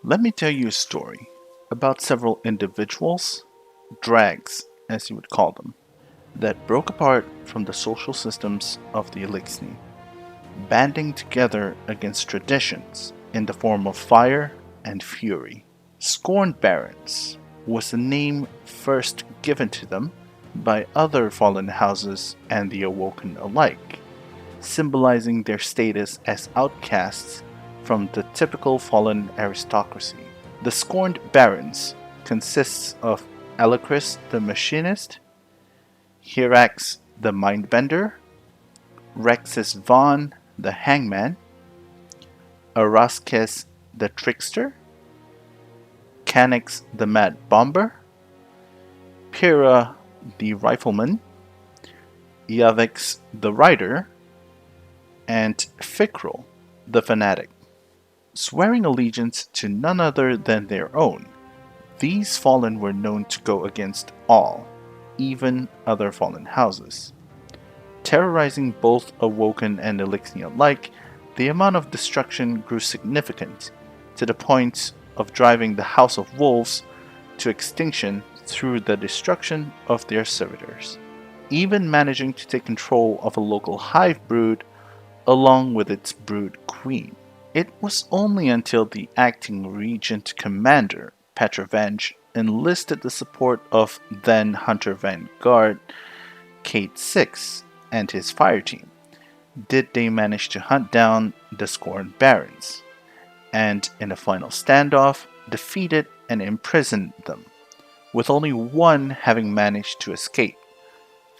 Let me tell you a story about several individuals, drags as you would call them, that broke apart from the social systems of the Elixni, banding together against traditions in the form of fire and fury. Scorn Barons was the name first given to them by other fallen houses and the Awoken alike, symbolizing their status as outcasts from the typical fallen aristocracy. The Scorned Barons consists of Alacris the Machinist, Hirax the Mindbender, Rexus Vaughn the Hangman, Araskes the Trickster, Canix the Mad Bomber, Pyrrha the Rifleman, Yavix the Rider, and Fikrul the Fanatic. Swearing allegiance to none other than their own, these fallen were known to go against all, even other fallen houses. Terrorizing both Awoken and Elixni alike, the amount of destruction grew significant, to the point of driving the House of Wolves to extinction through the destruction of their servitors, even managing to take control of a local hive brood along with its brood queen. It was only until the acting regent commander, Petrovenge, enlisted the support of then Hunter Vanguard Kate 6 and his fire team did they manage to hunt down the Scorn Barons, and in a final standoff, defeated and imprisoned them, with only one having managed to escape,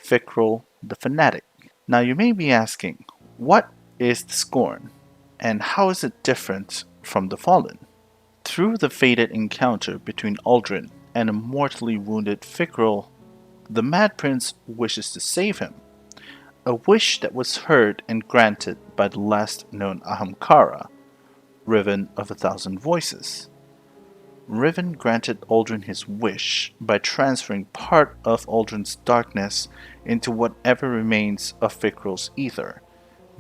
Fikrul the Fanatic. Now you may be asking, what is the Scorn, and how is it different from the Fallen? Through the fated encounter between Aldrin and a mortally wounded Fikrul, the Mad Prince wishes to save him, a wish that was heard and granted by the last known Ahamkara, Riven of 1,000 Voices. Riven granted Aldrin his wish by transferring part of Aldrin's darkness into whatever remains of Fikrul's ether,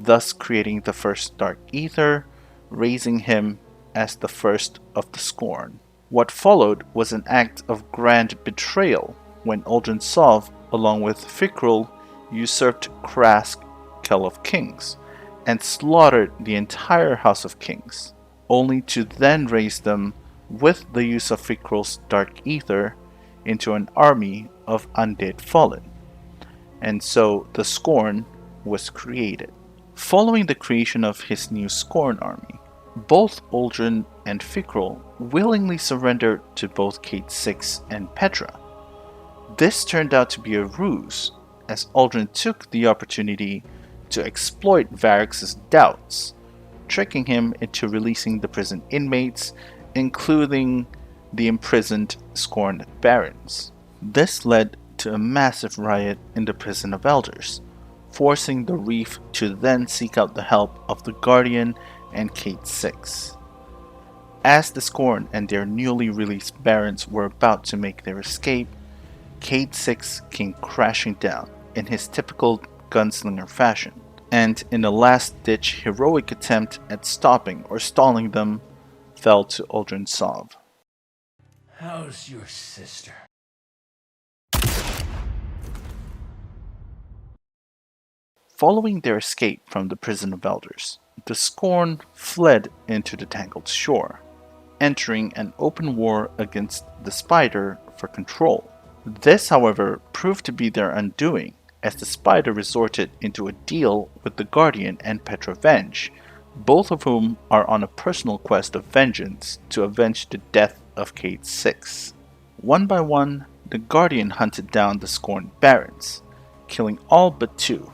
thus creating the first Dark Ether, raising him as the first of the Scorn. What followed was an act of grand betrayal when Aldrin Sov, along with Fikrul, usurped Krask, Kell of Kings, and slaughtered the entire House of Kings, only to then raise them with the use of Fikrul's Dark Ether into an army of undead fallen. And so the Scorn was created. Following the creation of his new Scorn army, both Aldrin and Fikrul willingly surrendered to both Kate 6 and Petra. This turned out to be a ruse, as Aldrin took the opportunity to exploit Varrix's doubts, tricking him into releasing the prison inmates, including the imprisoned Scorn Barons. This led to a massive riot in the Prison of Elders, forcing the Reef to then seek out the help of the Guardian and Kate 6. As the Scorn and their newly released Barons were about to make their escape, Kate 6 came crashing down in his typical gunslinger fashion, and in a last-ditch heroic attempt at stopping or stalling them, fell to Aldrin Sov. How's your sister? Following their escape from the Prison of Elders, the Scorn fled into the Tangled Shore, entering an open war against the Spider for control. This, however, proved to be their undoing, as the Spider resorted into a deal with the Guardian and Petrovenge, both of whom are on a personal quest of vengeance to avenge the death of Kate 6. One by one, the Guardian hunted down the Scorn Barons, killing all but two,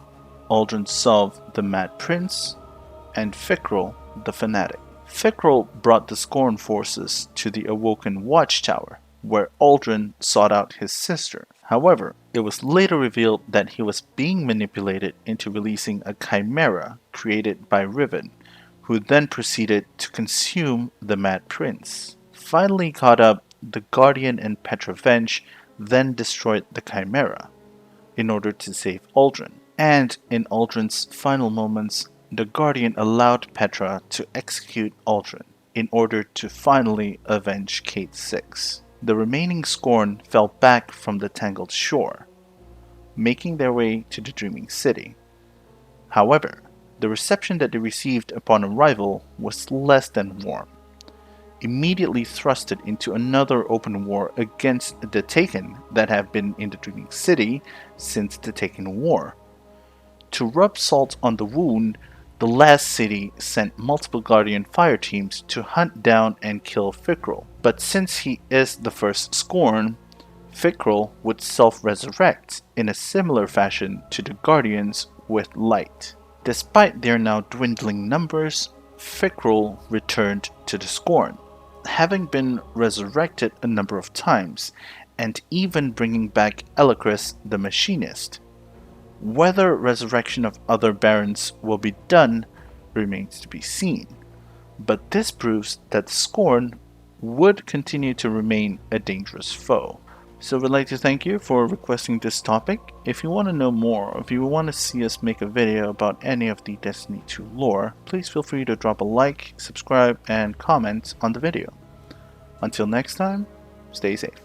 Aldrin Sov the Mad Prince and Fikrul the Fanatic. Fikrul brought the Scorn forces to the Awoken Watchtower, where Aldrin sought out his sister. However, it was later revealed that he was being manipulated into releasing a chimera created by Riven, who then proceeded to consume the Mad Prince. Finally caught up, the Guardian and Petrovenge then destroyed the chimera in order to save Aldrin. And in Aldrin's final moments, the Guardian allowed Petra to execute Aldrin. in order to finally avenge Kate 6. The remaining Scorn fell back from the tangled shore, making their way to the Dreaming City. However, the reception that they received upon arrival was less than warm. Immediately thrusted into another open war against the Taken that have been in the Dreaming City since the Taken War. To rub salt on the wound, the last city sent multiple Guardian fire teams to hunt down and kill Fikrul. But since he is the first Scorn, Fikrul would self-resurrect in a similar fashion to the Guardians with light. Despite their now dwindling numbers, Fikrul returned to the Scorn, having been resurrected a number of times, and even bringing back Elicris the Machinist. Whether resurrection of other Barons will be done remains to be seen, but this proves that Scorn would continue to remain a dangerous foe. So we'd like to thank you for requesting this topic. If you want to know more, or if you want to see us make a video about any of the Destiny 2 lore, please feel free to drop a like, subscribe, and comment on the video. Until next time, stay safe.